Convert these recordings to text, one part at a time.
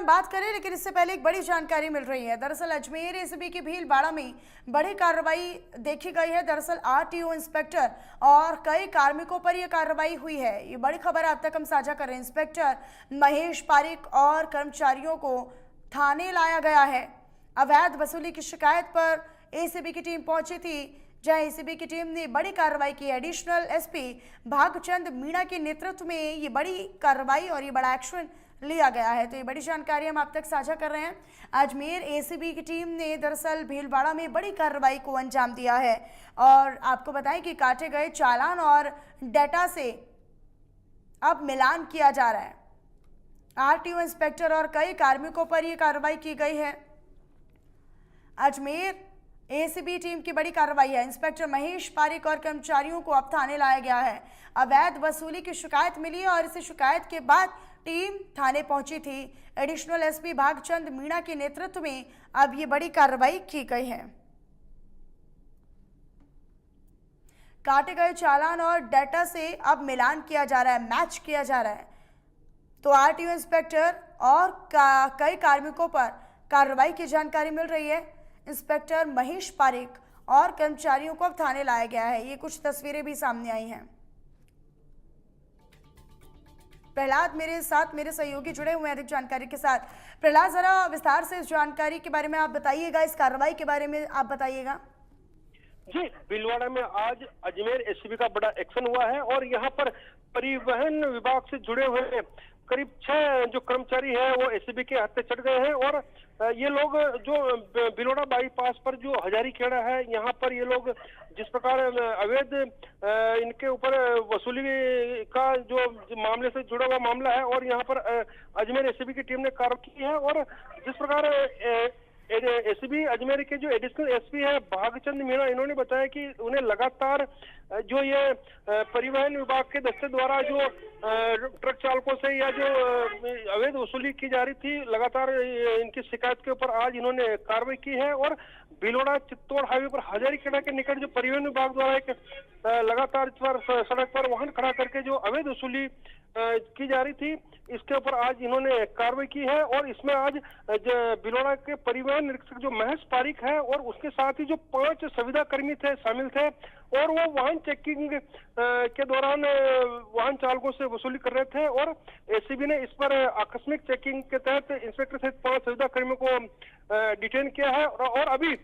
हम बात करें, लेकिन इससे पहले एक बड़ी जानकारी मिल रही है। दरअसल अजमेर एसीबी की भीलवाड़ा में बड़ी कार्रवाई देखी गई है। दरअसल आरटीओ इंस्पेक्टर और कई कार्मिकों पर यह कार्रवाई हुई है। ये बड़ी खबर अब तक हम साझा कर रहे हैं। इंस्पेक्टर महेश पारिक और कर्मचारियों को थाने लाया गया है। अवैध वसूली की शिकायत पर एसीबी की टीम पहुंची थी, जहां एसीबी की टीम ने बड़ी कार्रवाई की। एडिशनल एसपी भागचंद मीणा के नेतृत्व में ये बड़ी कार्रवाई और ये बड़ा एक्शन लिया गया है। तो ये बड़ी जानकारी हम आप तक साझा कर रहे हैं। अजमेर एसीबी की टीम ने दरअसल भीलवाड़ा में बड़ी कार्रवाई को अंजाम दिया है और आपको बताएं कि काटे गए चालान और डेटा से अब मिलान किया जा रहा है। आरटीओ इंस्पेक्टर और कई कार्मिकों पर यह कार्रवाई की गई है। अजमेर एसीबी टीम की बड़ी कार्रवाई है। इंस्पेक्टर महेश पारिक और कर्मचारियों को अब थाने लाया गया है। अवैध वसूली की शिकायत मिली और इस शिकायत के बाद टीम थाने पहुंची थी। एडिशनल एसपी भागचंद मीणा के नेतृत्व में अब ये बड़ी कार्रवाई की गई है। काटे गए चालान और डेटा से अब मिलान किया जा रहा है, मैच किया जा रहा है। तो आरटीओ इंस्पेक्टर और कई कार्मिकों पर कार्रवाई की जानकारी मिल रही है। इंस्पेक्टर महेश पारिक और कर्मचारियों को अब थाने लाया गया है। ये कुछ तस्वीरें भी सामने आई हैं। प्रहलाद मेरे साथ, मेरे सहयोगी जुड़े हुए हैं अधिक जानकारी के साथ। प्रहलाद, जरा विस्तार से इस जानकारी के बारे में आप बताइएगा, इस कार्रवाई के बारे में आप बताइएगा। जी, भीलवाड़ा में आज अजमेर एसीबी का बड़ा एक्शन हुआ है और यहाँ पर परिवहन विभाग से जुड़े हुए करीब 6 जो कर्मचारी हैं वो एसीबी के हाथ पे चढ़ गए हैं और ये लोग जो भीलवाड़ा बाईपास पर जो हजारी खेड़ा है, यहाँ पर ये लोग जिस प्रकार अवैध इनके ऊपर वसूली का जो मामले से जुड़ा हुआ मामला है और यहाँ पर अजमेर एसीबी की टीम ने कार्रवाई की है और जिस प्रकार एसीबी अजमेर के जो एडिशनल एसपी है भागचंद मीणा, इन्होंने बताया कि उन्हें लगातार जो ये परिवहन विभाग के दस्ते द्वारा जो ट्रक चालकों से या जो अवैध वसूली की जा रही थी, लगातार इनकी शिकायत के ऊपर आज इन्होंने कार्रवाई की है और भीलवाड़ा चित्तौड़ हाईवे पर हजारीखेड़ा के निकट जो परिवहन विभाग द्वारा एक लगातार सड़क पर वाहन खड़ा करके जो अवैध वसूली की जा रही थी, इसके ऊपर आज इन्होंने कार्रवाई की है और इसमें आज भीलवाड़ा के परिवहन निरीक्षक जो महेश पारिक है और उसके साथ ही जो 5 संविदा कर्मी थे शामिल थे और वो वाहन चेकिंग के दौरान वाहन चालकों से वसूली कर रहे थे और एसीबी ने इस पर आकस्मिक चेकिंग के तहत इंस्पेक्टर सहित 5 संविदा कर्मियों को डिटेन किया है और अभी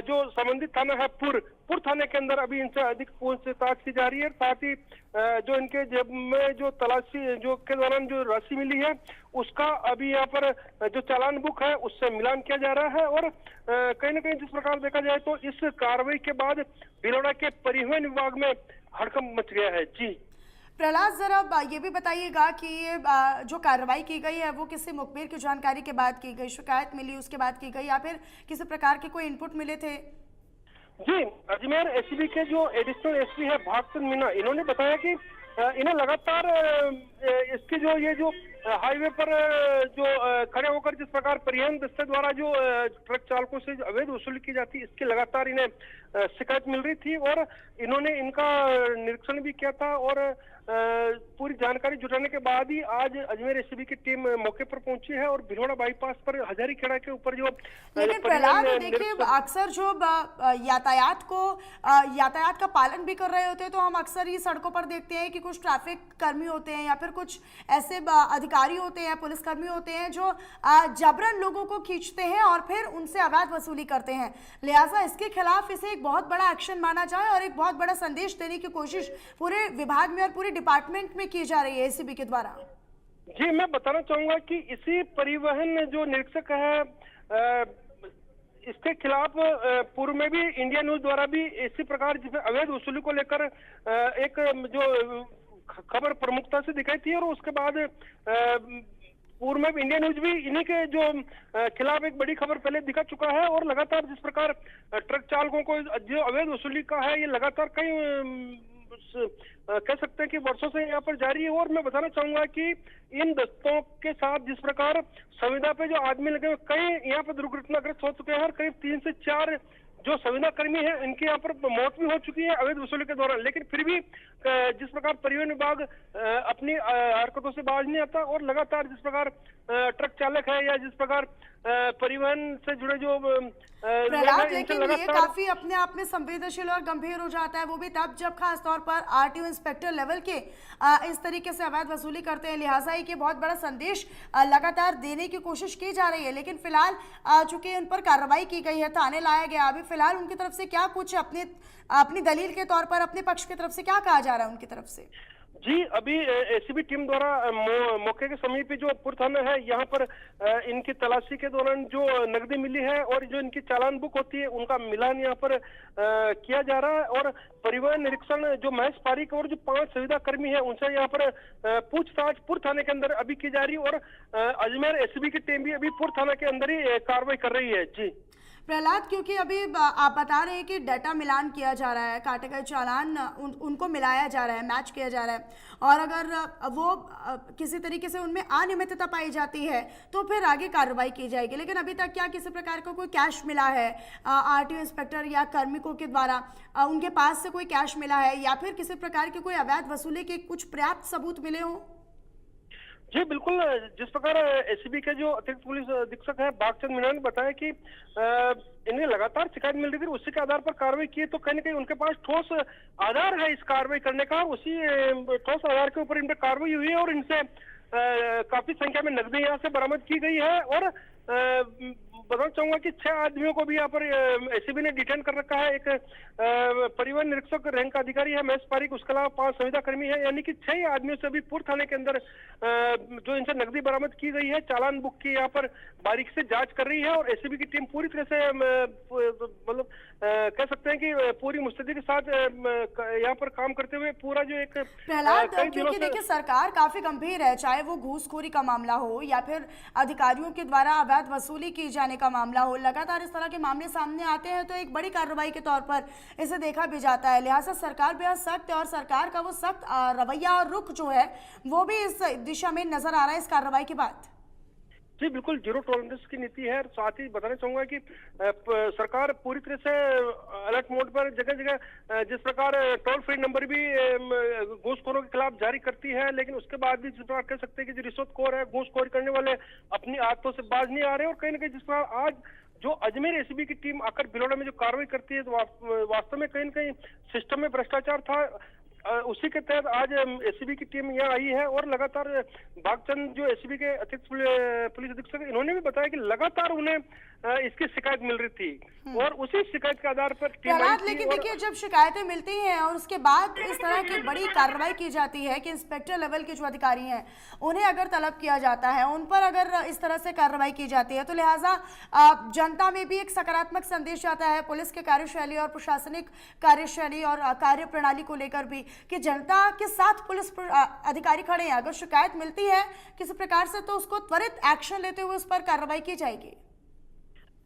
जो संबंधित थाना है पुर थाने के अंदर अभी इनसे अधिक पूछताछ की जा रही है। साथ ही जो इनके जेब में जो तलाशी जो के दौरान जो राशि मिली है उसका अभी यहाँ पर जो चालान बुक है उससे मिलान किया जा रहा है और कहीं ना कहीं जिस प्रकार देखा जाए तो इस कार्रवाई के बाद भीलवाड़ा के परिवहन विभाग में हड़कंप मच गया है। जी प्रहलाद, जरा ये भी बताइएगा कि ये जो कार्रवाई की गई है वो किसी मुखबिर की जानकारी के बाद की गई, शिकायत मिली उसके बाद की गई या फिर किसी प्रकार के कोई इनपुट मिले थे? जी, अजमेर एसीबी के जो एडिशनल एसपी है भागचंद मीणा, इन्होंने बताया कि इन्हें लगातार इसकी जो ये जो हाईवे पर जो खड़े होकर जिस प्रकार परिवहन दस्ते द्वारा जो ट्रक चालकों से अवैध वसूली की जाती, इसकी लगातार इन्हें शिकायत मिल रही थी और इन्होंने इनका निरीक्षण भी किया था और पूरी जानकारी जुटाने के बाद ही आज अजमेर एसीबी की टीम मौके पर पहुंची है और भीलवाड़ा बाईपास पर हजारीखेड़ा के ऊपर जो लेकिन प्रहलाद देखिए, अक्सर जो यातायात का पालन भी कर रहे होते हैं तो हम अक्सर ये सड़कों पर देखते हैं कि कुछ ट्रैफिक कर्मी होते हैं या फिर कुछ ऐसे अधिकारी होते हैं, पुलिसकर्मी होते हैं जो जबरन लोगों को खींचते हैं और फिर उनसे अवैध वसूली करते हैं। लिहाजा इसके खिलाफ इसे एक बहुत बड़ा एक्शन माना जाए और एक बहुत बड़ा संदेश देने की कोशिश पूरे विभाग में और पूरे डिपार्टमेंट में की जा रही है एसीबी के द्वारा। जी, मैं बताना चाहूंगा कि इसी परिवहन जो निरीक्षक है इसके खिलाफ पूर्व में भी इंडिया न्यूज द्वारा भी इसी प्रकार जिसमें अवैध वसूली को लेकर एक जो खबर प्रमुखता से दिखाई थी और उसके बाद पूर्व में इंडिया न्यूज भी इन्हीं के जो खिलाफ एक बड़ी खबर पहले दिखा चुका है और लगातार जिस प्रकार ट्रक चालकों को जो अवैध वसूली का है ये लगातार कई कह सकते हैं कि वर्षों से यहाँ पर जारी है और मैं बताना चाहूंगा कि इन दस्तों के साथ जिस प्रकार संविदा पे जो आदमी लगे हुए कई यहाँ पर दुर्घटनाग्रस्त हो चुके हैं और करीब 3 से 4 जो संविदा कर्मी है इनके यहाँ पर मौत भी हो चुकी है अवैध वसूली के दौरान, लेकिन फिर भी जिस प्रकार परिवहन विभाग अपनी हरकतों से बाज नहीं आता और लगातार जिस प्रकार ट्रक चालक है या जिस प्रकार परिवहन से जुड़े जो प्रहलाद, लेकिन ये काफी अपने आप में संवेदनशील और गंभीर हो जाता है, वो भी तब जब खास तौर पर आरटीओ इंस्पेक्टर लेवल के इस तरीके से अवैध वसूली करते हैं। लिहाजा ये बहुत बड़ा संदेश लगातार देने की कोशिश की जा रही है, लेकिन फिलहाल चूंकि उन पर कार्रवाई की गई है, थाने लाया गया, अभी फिलहाल उनकी तरफ से क्या कुछ अपनी दलील के तौर पर अपने पक्ष की तरफ से क्या कहा जा रहा है उनकी तरफ से? जी, अभी एसीबी टीम द्वारा मौके के समीप जो पुर थाना है यहाँ पर इनकी तलाशी के दौरान जो नकदी मिली है और जो इनकी चालान बुक होती है उनका मिलान यहाँ पर किया जा रहा है और परिवहन निरीक्षण जो महेश पारिक और जो 5 संविदा कर्मी है उनसे यहाँ पर पूछताछ पुर थाने के अंदर अभी की जा रही है और अजमेर एसीबी की टीम भी अभी पुर थाना के अंदर ही कार्रवाई कर रही है। जी प्रहलाद, क्योंकि अभी आप बता रहे हैं कि डाटा मिलान किया जा रहा है, काटे गए चालान उनको मिलाया जा रहा है, मैच किया जा रहा है, और अगर वो किसी तरीके से उनमें अनियमितता पाई जाती है तो फिर आगे कार्रवाई की जाएगी, लेकिन अभी तक क्या किसी प्रकार का कोई कैश मिला है आरटीओ इंस्पेक्टर या कार्मिकों के द्वारा उनके पास से कोई कैश मिला है या फिर किसी प्रकार के कोई अवैध वसूली के कुछ पर्याप्त सबूत मिले हों? जी बिल्कुल, जिस प्रकार एसीबी के जो अतिरिक्त पुलिस अधीक्षक है भागचंद मीणा ने बताया कि इन्हें लगातार शिकायत मिल रही थी, उसी के आधार पर कार्रवाई की तो कहीं ना कहीं उनके पास ठोस आधार है इस कार्रवाई करने का, उसी ठोस आधार के ऊपर इन पर कार्रवाई हुई है और इनसे काफी संख्या में नकदी यहाँ से बरामद की गई है और बताना चाहूंगा कि 6 आदमियों को भी यहाँ पर एसीबी ने डिटेन कर रखा है। एक परिवहन निरीक्षक रैंक का अधिकारी है महेश पारिक, उसके अलावा 5 संविदा कर्मी है, यानी कि 6 आदमियों से भी पूर्व थाने के अंदर जो इनसे नकदी बरामद की गई है, चालान बुक की यहाँ पर बारीकी से जांच कर रही है और एसीबी की टीम पूरी तरह से मतलब कह सकते हैं कि पूरी मुस्तैदी के साथ यहाँ पर काम करते हुए पूरा जो एक प्रहलाद, क्योंकि देखिए सरकार काफी गंभीर है, चाहे वो घूसखोरी का मामला हो या फिर अधिकारियों के द्वारा अवैध वसूली की जाने का मामला हो, लगातार इस तरह के मामले सामने आते हैं तो एक बड़ी कार्रवाई के तौर पर इसे देखा भी जाता है। लिहाजा सरकार बेहद सख्त है और सरकार का वो सख्त रवैया और रुख जो है वो भी इस दिशा में नजर आ रहा है इस कार्रवाई के बाद। जी बिल्कुल, जीरो टॉलरेंस की नीति है। साथ ही बताना चाहूंगा कि सरकार पूरी तरह से अलर्ट मोड पर जगह जगह जिस प्रकार टोल फ्री नंबर भी घूसखोरों के खिलाफ जारी करती है, लेकिन उसके बाद भी जिस प्रकार कह सकते हैं कि जो रिश्वतखोर है, घूसखोरी करने वाले अपनी आदतों से बाज नहीं आ रहे और कहीं ना कहीं जिस प्रकार आज जो अजमेर एसीबी की टीम आकर भिलौड़ा में जो कार्रवाई करती है तो वास्तव में कहीं ना कहीं सिस्टम में भ्रष्टाचार था, उसी के तहत आज एसीबी की टीम यहाँ आई है और लगातार भागचंद जो एसीबी के अतिरिक्त पुलिस अधीक्षक इन्होंने भी बताया कि लगातार उन्हें इसकी शिकायत मिल रही थी और उसी शिकायत के आधार पर टीम आई थी। लेकिन देखिए जब शिकायतें मिलती हैं और उसके बाद इस तरह की बड़ी कार्रवाई की जाती है कि इंस्पेक्टर लेवल के जो अधिकारी हैं उन्हें अगर तलब किया जाता है, उन पर अगर इस तरह से कार्रवाई की जाती है तो लिहाजा जनता में भी एक सकारात्मक संदेश आता है पुलिस के कार्यशैली और प्रशासनिक कार्यशैली और कार्य प्रणाली को लेकर भी कि जनता के साथ पुलिस अधिकारी खड़े हैं, अगर शिकायत मिलती है किसी प्रकार से तो उसको त्वरित एक्शन लेते हुए उस पर कार्रवाई की जाएगी।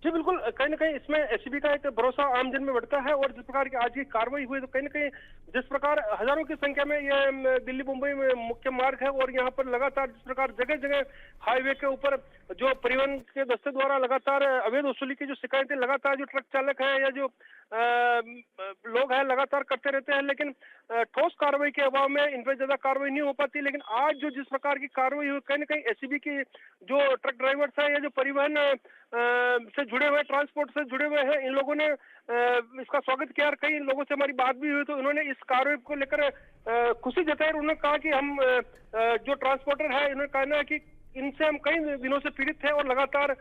जी बिल्कुल, कहीं ना कहीं इसमें एसीबी का एक भरोसा आम जन में बढ़ता है और जिस प्रकार की आज की कार्रवाई हुई तो कहीं ना कहीं जिस प्रकार हजारों की संख्या में ये दिल्ली मुंबई में मुख्य मार्ग है और यहाँ पर लगातार जिस प्रकार जगह जगह हाईवे के ऊपर जो परिवहन के दस्ते द्वारा लगातार अवैध वसूली की जो शिकायतें लगातार जो ट्रक चालक है या जो लोग हैं लगातार करते रहते हैं, लेकिन ठोस कार्रवाई के अभाव में इन पर ज्यादा कार्रवाई नहीं हो पाती। लेकिन आज जो जिस प्रकार की कार्रवाई हुई कहीं ना कहीं एसीबी की जो ट्रक ड्राइवर्स है या जो परिवहन से जुड़े हुए ट्रांसपोर्ट से जुड़े हुए हैं इन लोगों ने इसका स्वागत किया और कई लोगों से हमारी बात भी हुई तो इन्होंने इस कार्रवाई को लेकर खुशी जताई। उन्होंने कहा कि हम जो ट्रांसपोर्टर है इन्होंने कहना है कि इनसे हम कई दिनों से पीड़ित थे और लगातार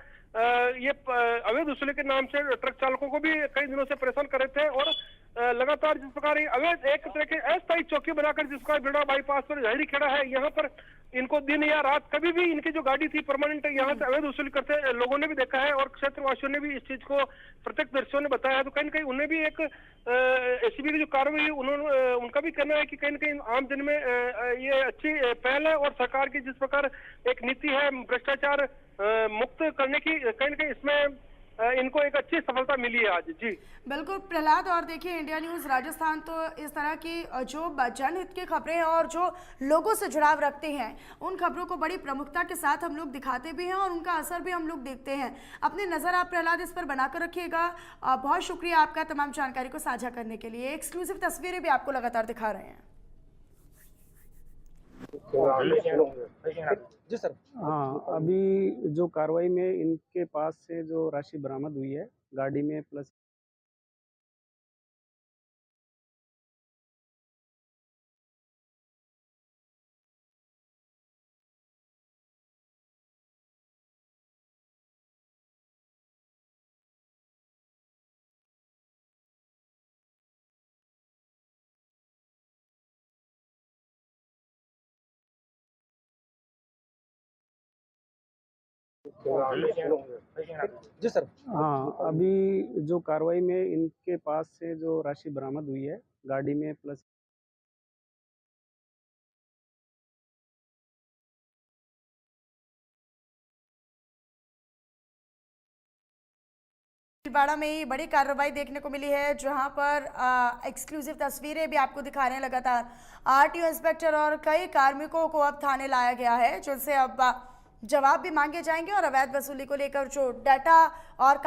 ये अवैध वसूली के नाम से ट्रक चालकों को भी कई दिनों से परेशान कर रहे थे और लगातार जिस प्रकार अवैध एक तरह के अस्थायी चौकी बनाकर जिसका भिलौड़ा बाईपास पर जहरी खेड़ा है, यहाँ पर इनको दिन या रात कभी भी इनकी जो गाड़ी थी परमानेंट यहाँ से अवैध वसूली करते लोगों ने भी देखा है और क्षेत्रवासियों ने भी इस चीज को प्रत्यक्षदर्शियों ने बताया है। तो कहीं ना कहीं उन्हें भी एक एसीबी की जो कार्रवाई उन्होंने उनका भी कहना है कि कहीं ना कहीं आम जन में ये अच्छी पहल है और सरकार की जिस प्रकार एक नीति है भ्रष्टाचार मुक्त करने की, कहीं ना कहीं इसमें इनको एक अच्छी सफलता मिली है आज। जी बिल्कुल प्रहलाद, और देखिए इंडिया न्यूज़ राजस्थान तो इस तरह की जो जनहित की खबरें हैं और जो लोगों से जुड़ाव रखते हैं उन खबरों को बड़ी प्रमुखता के साथ हम लोग दिखाते भी हैं और उनका असर भी हम लोग देखते हैं। अपनी नज़र आप प्रहलाद इस पर बनाकर रखिएगा। बहुत शुक्रिया आपका तमाम जानकारी को साझा करने के लिए। एक्सक्लूसिव तस्वीरें भी आपको लगातार दिखा रहे हैं। जी सर। हाँ, अभी जो कार्रवाई में इनके पास से जो राशि बरामद हुई है गाड़ी में प्लस जी सर। हाँ, अभी जो कार्रवाई में इनके पास से जो राशि बरामद हुई है गाड़ी में प्लस भीलवाड़ा में ये बड़ी कार्रवाई देखने को मिली है, जहां पर एक्सक्लूसिव तस्वीरें भी आपको दिखा रहे हैं लगातार। आरटीओ इंस्पेक्टर और कई कार्मिकों को अब थाने लाया गया है, जिनसे अब जवाब भी मांगे जाएंगे और अवैध वसूली को लेकर जो डाटा और